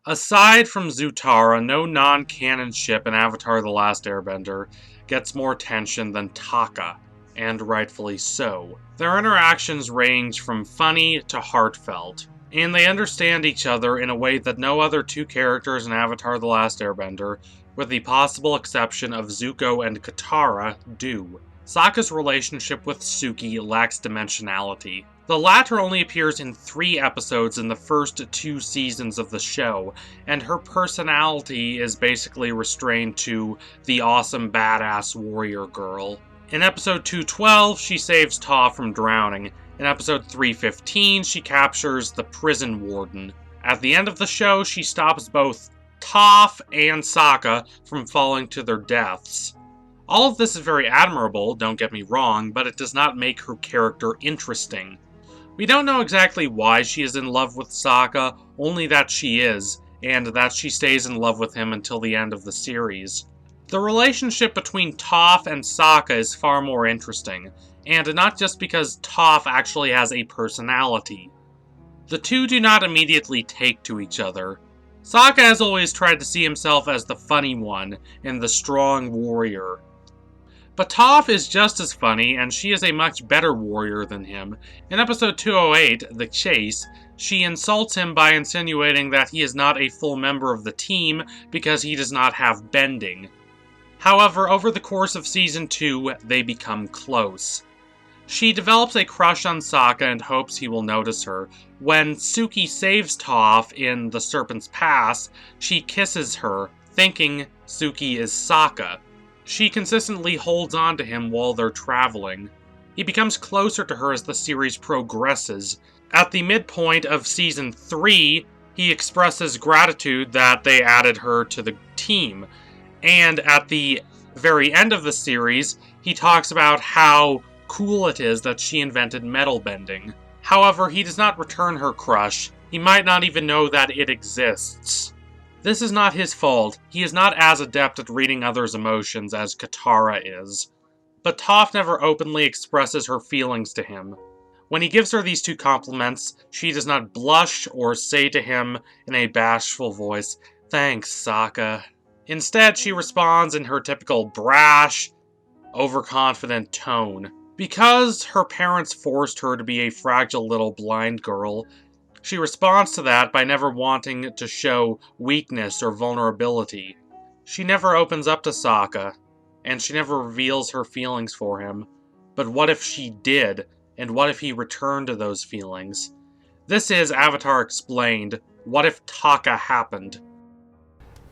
Aside from Zutara, no non-canon ship in Avatar The Last Airbender gets more attention than Taka, and rightfully so. Their interactions range from funny to heartfelt, and they understand each other in a way that no other two characters in Avatar The Last Airbender, with the possible exception of Zuko and Katara, do. Sokka's relationship with Suki lacks dimensionality. The latter only appears in 3 episodes in the first 2 seasons of the show, and her personality is basically restrained to the awesome badass warrior girl. In episode 212, she saves Toph from drowning. In episode 315, she captures the prison warden. At the end of the show, she stops both Toph and Sokka from falling to their deaths. All of this is very admirable, don't get me wrong, but it does not make her character interesting. We don't know exactly why she is in love with Sokka, only that she is, and that she stays in love with him until the end of the series. The relationship between Toph and Sokka is far more interesting, and not just because Toph actually has a personality. The two do not immediately take to each other. Sokka has always tried to see himself as the funny one and the strong warrior. But Toph is just as funny, and she is a much better warrior than him. In episode 208, The Chase, she insults him by insinuating that he is not a full member of the team because he does not have bending. However, over the course of Season 2, they become close. She develops a crush on Sokka and hopes he will notice her. When Suki saves Toph in The Serpent's Pass, she kisses her, thinking Suki is Sokka. She consistently holds on to him while they're traveling. He becomes closer to her as the series progresses. At the midpoint of Season 3, he expresses gratitude that they added her to the team. And at the very end of the series, he talks about how cool it is that she invented metal bending. However, he does not return her crush. He might not even know that it exists. This is not his fault. He is not as adept at reading others' emotions as Katara is. But Toph never openly expresses her feelings to him. When he gives her these 2 compliments, she does not blush or say to him in a bashful voice, "Thanks, Sokka." Instead, she responds in her typical brash, overconfident tone. Because her parents forced her to be a fragile little blind girl, she responds to that by never wanting to show weakness or vulnerability. She never opens up to Sokka, and she never reveals her feelings for him. But what if she did, and what if he returned to those feelings? This is Avatar Explained. What if Taka happened?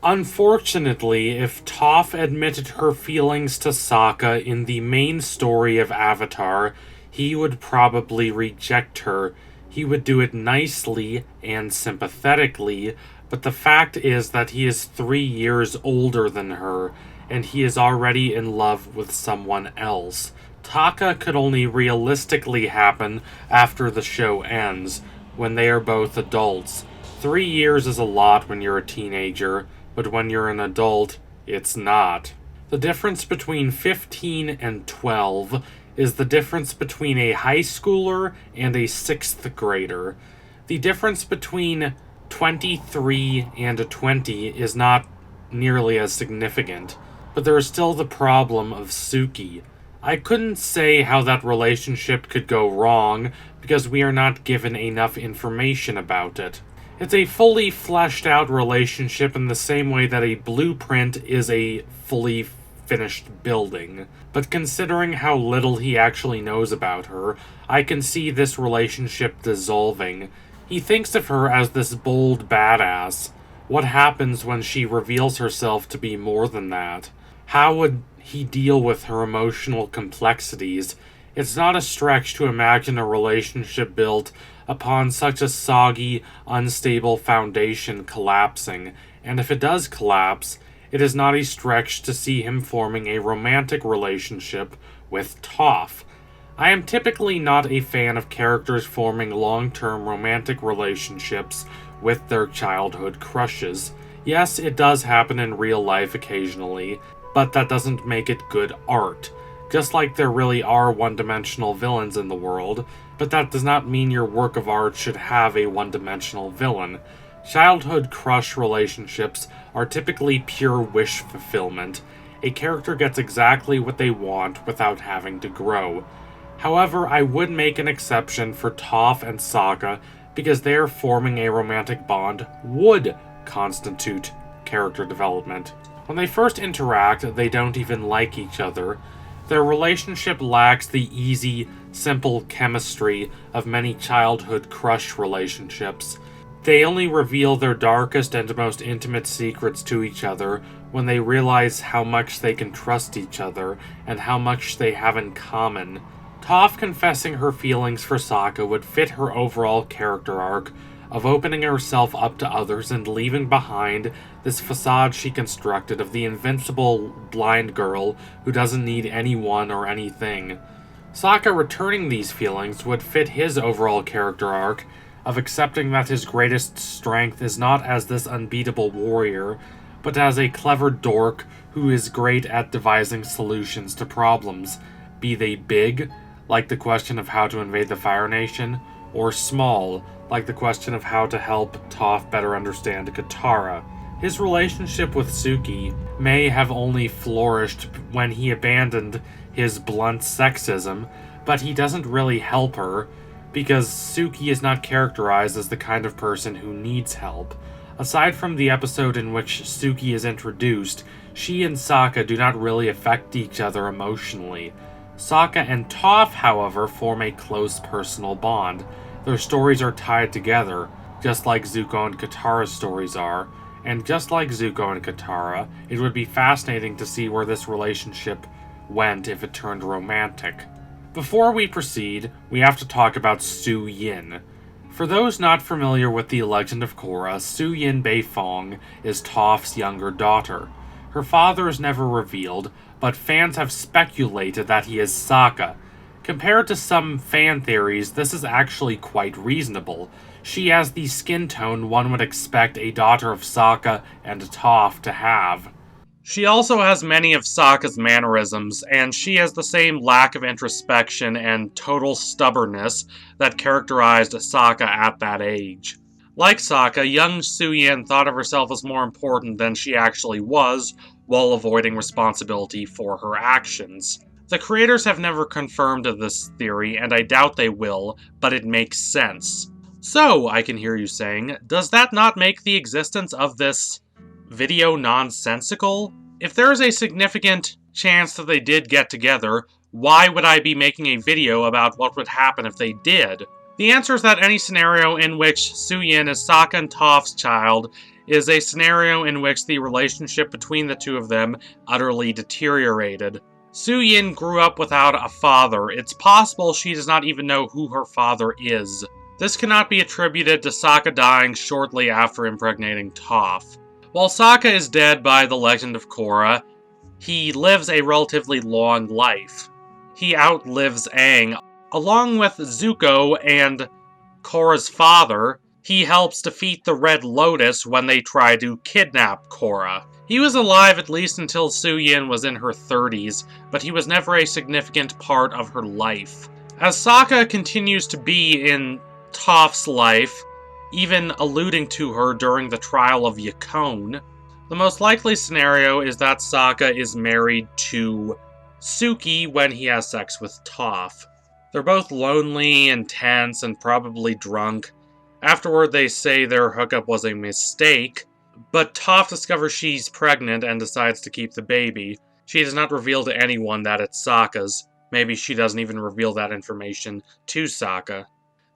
Unfortunately, if Toph admitted her feelings to Sokka in the main story of Avatar, he would probably reject her. He would do it nicely and sympathetically, but the fact is that he is 3 years older than her, and he is already in love with someone else. Taka could only realistically happen after the show ends, when they are both adults. 3 years is a lot when you're a teenager, but when you're an adult, it's not. The difference between 15 and 12 is the difference between a high schooler and a 6th grader. The difference between 23 and 20 is not nearly as significant, but there is still the problem of Suki. I couldn't say how that relationship could go wrong because we are not given enough information about it. It's a fully fleshed out relationship in the same way that a blueprint is a fully finished building. But considering how little he actually knows about her, I can see this relationship dissolving. He thinks of her as this bold badass. What happens when she reveals herself to be more than that? How would he deal with her emotional complexities? It's not a stretch to imagine a relationship built upon such a soggy, unstable foundation collapsing, and if it does collapse, it is not a stretch to see him forming a romantic relationship with Toph. I am typically not a fan of characters forming long-term romantic relationships with their childhood crushes. Yes, it does happen in real life occasionally, but that doesn't make it good art. Just like there really are one-dimensional villains in the world, but that does not mean your work of art should have a one-dimensional villain. Childhood crush relationships are typically pure wish fulfillment. A character gets exactly what they want without having to grow. However, I would make an exception for Toph and Sokka because their forming a romantic bond would constitute character development. When they first interact, they don't even like each other. Their relationship lacks the easy, simple chemistry of many childhood crush relationships. They only reveal their darkest and most intimate secrets to each other when they realize how much they can trust each other and how much they have in common. Toph confessing her feelings for Sokka would fit her overall character arc of opening herself up to others and leaving behind this facade she constructed of the invincible blind girl who doesn't need anyone or anything. Sokka returning these feelings would fit his overall character arc of accepting that his greatest strength is not as this unbeatable warrior, but as a clever dork who is great at devising solutions to problems, be they big, like the question of how to invade the Fire Nation, or small, like the question of how to help Toph better understand Katara. His relationship with Suki may have only flourished when he abandoned his blunt sexism, but he doesn't really help her, because Suki is not characterized as the kind of person who needs help. Aside from the episode in which Suki is introduced, she and Sokka do not really affect each other emotionally. Sokka and Toph, however, form a close personal bond. Their stories are tied together, just like Zuko and Katara's stories are, and just like Zuko and Katara, it would be fascinating to see where this relationship went if it turned romantic. Before we proceed, we have to talk about Su Yin. For those not familiar with the Legend of Korra, Su Yin Beifong is Toph's younger daughter. Her father is never revealed, but fans have speculated that he is Sokka. Compared to some fan theories, this is actually quite reasonable. She has the skin tone one would expect a daughter of Sokka and Toph to have. She also has many of Sokka's mannerisms, and she has the same lack of introspection and total stubbornness that characterized Sokka at that age. Like Sokka, young Su Yin thought of herself as more important than she actually was, while avoiding responsibility for her actions. The creators have never confirmed this theory, and I doubt they will, but it makes sense. So, I can hear you saying, does that not make the existence of this video nonsensical? If there is a significant chance that they did get together, why would I be making a video about what would happen if they did? The answer is that any scenario in which Su Yin is Sokka and Toph's child is a scenario in which the relationship between the two of them utterly deteriorated. Su Yin grew up without a father. It's possible she does not even know who her father is. This cannot be attributed to Sokka dying shortly after impregnating Toph. While Sokka is dead by the Legend of Korra, he lives a relatively long life. He outlives Aang. Along with Zuko and Korra's father, he helps defeat the Red Lotus when they try to kidnap Korra. He was alive at least until Su Yin was in her 30s, but he was never a significant part of her life. As Sokka continues to be in Toph's life, even alluding to her during the trial of Yakone, the most likely scenario is that Sokka is married to Suki when he has sex with Toph. They're both lonely and tense and probably drunk. Afterward, they say their hookup was a mistake, but Toph discovers she's pregnant and decides to keep the baby. She does not reveal to anyone that it's Sokka's. Maybe she doesn't even reveal that information to Sokka.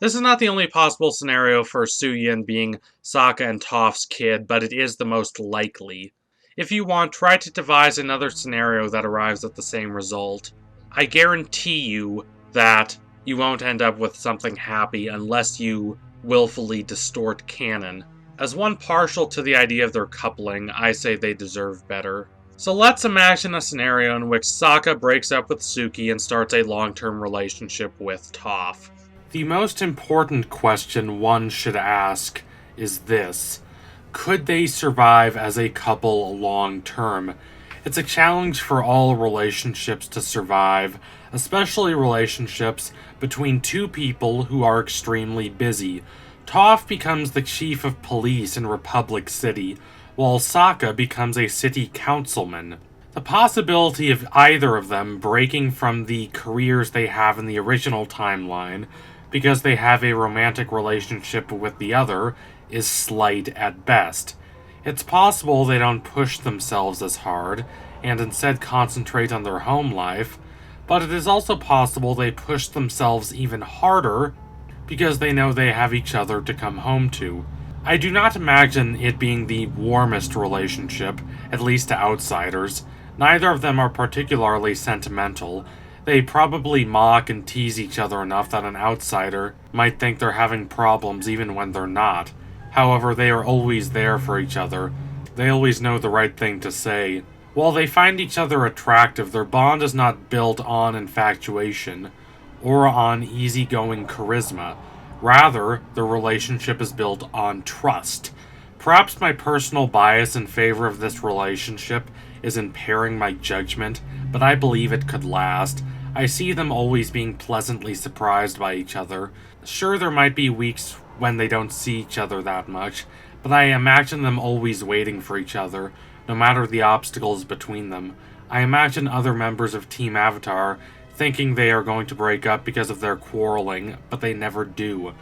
This is not the only possible scenario for Su Yin being Sokka and Toph's kid, but it is the most likely. If you want, try to devise another scenario that arrives at the same result. I guarantee you that you won't end up with something happy unless you willfully distort canon. As one partial to the idea of their coupling, I say they deserve better. So let's imagine a scenario in which Sokka breaks up with Suki and starts a long-term relationship with Toph. The most important question one should ask is this: could they survive as a couple long-term? It's a challenge for all relationships to survive, especially relationships between two people who are extremely busy. Toph becomes the chief of police in Republic City, while Sokka becomes a city councilman. The possibility of either of them breaking from the careers they have in the original timeline because they have a romantic relationship with the other is slight at best. It's possible they don't push themselves as hard and instead concentrate on their home life, but it is also possible they push themselves even harder because they know they have each other to come home to. I do not imagine it being the warmest relationship, at least to outsiders. Neither of them are particularly sentimental. They probably mock and tease each other enough that an outsider might think they're having problems even when they're not. However, they are always there for each other. They always know the right thing to say. While they find each other attractive, their bond is not built on infatuation or on easygoing charisma. Rather, their relationship is built on trust. Perhaps my personal bias in favor of this relationship is impairing my judgment, but I believe it could last. I see them always being pleasantly surprised by each other. Sure, there might be weeks when they don't see each other that much, but I imagine them always waiting for each other, no matter the obstacles between them. I imagine other members of Team Avatar thinking they are going to break up because of their quarreling, but they never do.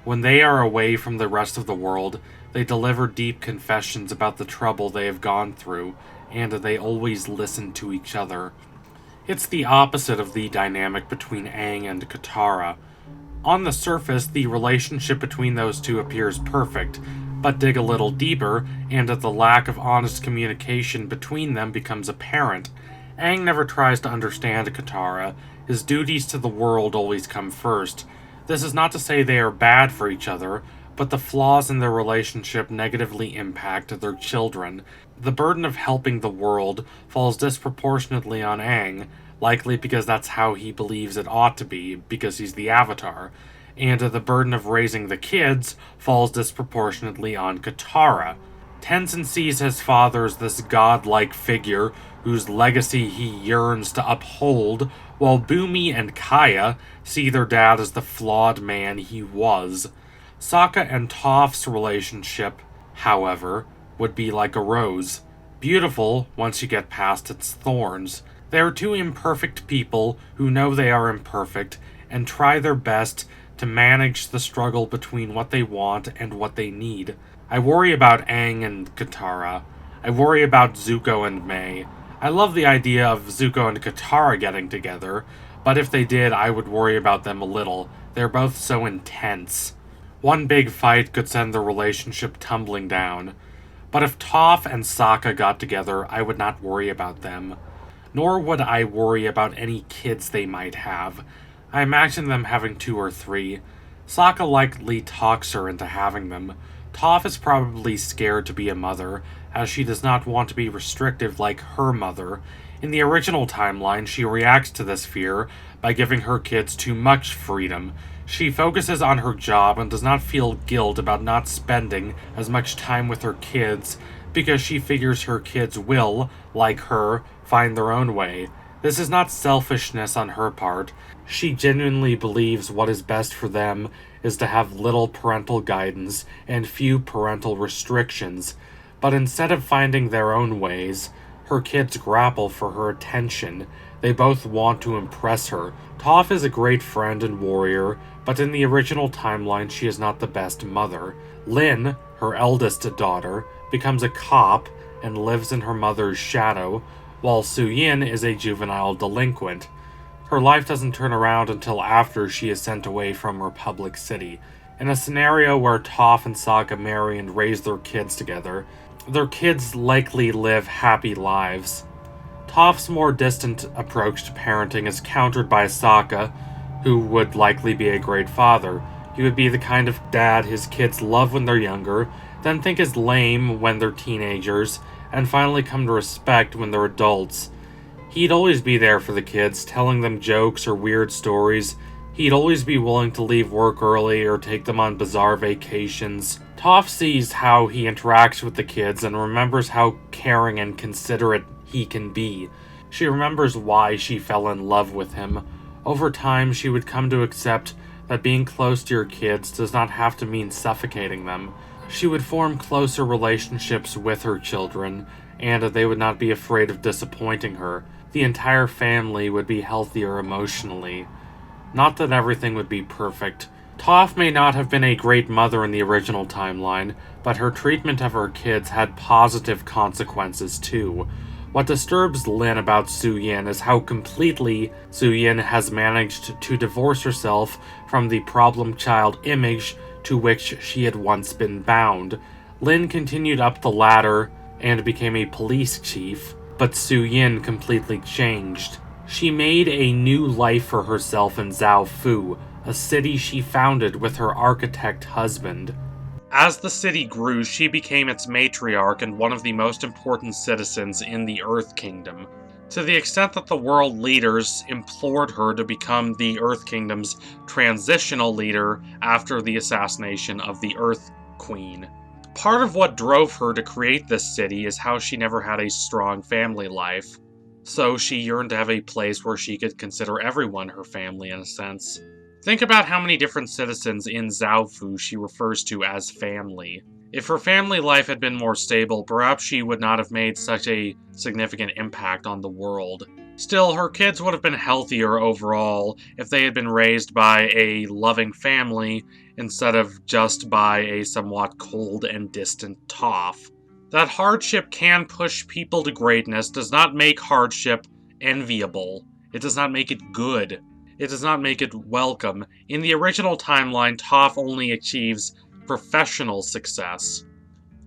When they are away from the rest of the world, they deliver deep confessions about the trouble they have gone through, and they always listen to each other. It's the opposite of the dynamic between Aang and Katara. On the surface, the relationship between those two appears perfect, but dig a little deeper, and the lack of honest communication between them becomes apparent. Aang never tries to understand Katara. His duties to the world always come first. This is not to say they are bad for each other, but the flaws in their relationship negatively impact their children. The burden of helping the world falls disproportionately on Aang, likely because that's how he believes it ought to be, because he's the Avatar. And the burden of raising the kids falls disproportionately on Katara. Tenzin sees his father as this godlike figure whose legacy he yearns to uphold, while Bumi and Kaya see their dad as the flawed man he was. Sokka and Toph's relationship, however, would be like a rose, beautiful once you get past its thorns. They are two imperfect people who know they are imperfect and try their best to manage the struggle between what they want and what they need. I worry about Aang and Katara. I worry about Zuko and Mai. I love the idea of Zuko and Katara getting together, but if they did, I would worry about them a little. They're both so intense. One big fight could send their relationship tumbling down. But if Toph and Sokka got together, I would not worry about them. Nor would I worry about any kids they might have. I imagine them having 2 or 3. Sokka likely talks her into having them. Toph is probably scared to be a mother, as she does not want to be restrictive like her mother. In the original timeline, she reacts to this fear by giving her kids too much freedom. She focuses on her job and does not feel guilt about not spending as much time with her kids because she figures her kids will, like her, find their own way. This is not selfishness on her part. She genuinely believes what is best for them is to have little parental guidance and few parental restrictions. But instead of finding their own ways, her kids grapple for her attention. They both want to impress her. Toph is a great friend and warrior, but in the original timeline she is not the best mother. Lin, her eldest daughter, becomes a cop and lives in her mother's shadow, while Suyin is a juvenile delinquent. Her life doesn't turn around until after she is sent away from Republic City. In a scenario where Toph and Sokka marry and raise their kids together, their kids likely live happy lives. Toph's more distant approach to parenting is countered by Sokka, who would likely be a great father. He would be the kind of dad his kids love when they're younger, then think is lame when they're teenagers, and finally come to respect when they're adults. He'd always be there for the kids, telling them jokes or weird stories. He'd always be willing to leave work early or take them on bizarre vacations. Toph sees how he interacts with the kids and remembers how caring and considerate he can be. She remembers why she fell in love with him. Over time, she would come to accept that being close to your kids does not have to mean suffocating them. She would form closer relationships with her children, and they would not be afraid of disappointing her. The entire family would be healthier emotionally. Not that everything would be perfect. Toph may not have been a great mother in the original timeline, but her treatment of her kids had positive consequences too. What disturbs Lin about Suyin is how completely Suyin has managed to divorce herself from the problem child image to which she had once been bound. Lin continued up the ladder and became a police chief, but Suyin completely changed. She made a new life for herself in Zaofu, a city she founded with her architect husband. As the city grew, she became its matriarch and one of the most important citizens in the Earth Kingdom, to the extent that the world leaders implored her to become the Earth Kingdom's transitional leader after the assassination of the Earth Queen. Part of what drove her to create this city is how she never had a strong family life, so she yearned to have a place where she could consider everyone her family in a sense. Think about how many different citizens in Zaofu she refers to as family. If her family life had been more stable, perhaps she would not have made such a significant impact on the world. Still, her kids would have been healthier overall if they had been raised by a loving family instead of just by a somewhat cold and distant Toph. That hardship can push people to greatness does not make hardship enviable. It does not make it good. It does not make it welcome. In the original timeline, Toph only achieves professional success.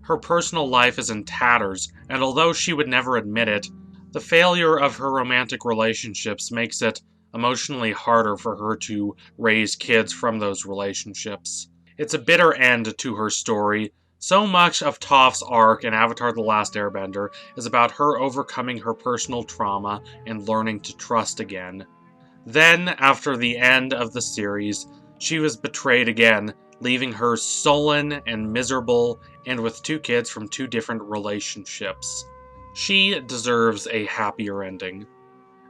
Her personal life is in tatters, and although she would never admit it, the failure of her romantic relationships makes it emotionally harder for her to raise kids from those relationships. It's a bitter end to her story. So much of Toph's arc in Avatar: The Last Airbender is about her overcoming her personal trauma and learning to trust again. Then, after the end of the series, she was betrayed again, leaving her sullen and miserable, and with 2 kids from 2 different relationships. She deserves a happier ending.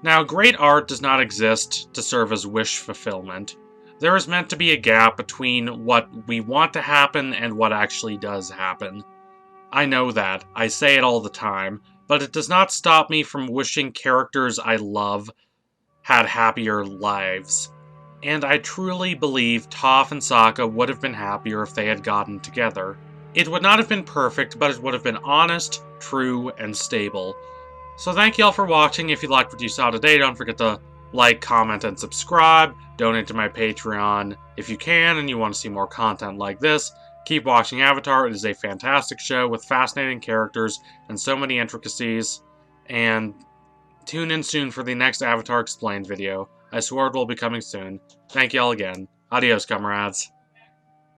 Now, great art does not exist to serve as wish fulfillment. There is meant to be a gap between what we want to happen and what actually does happen. I know that, I say it all the time, but it does not stop me from wishing characters I love had happier lives. And I truly believe Toph and Sokka would have been happier if they had gotten together. It would not have been perfect, but it would have been honest, true, and stable. So thank you all for watching. If you liked what you saw today, don't forget to like, comment, and subscribe. Donate to my Patreon if you can and you want to see more content like this. Keep watching Avatar. It is a fantastic show with fascinating characters and so many intricacies. And tune in soon for the next Avatar Explained video. I swear it will be coming soon. Thank you all again. Adios, comrades.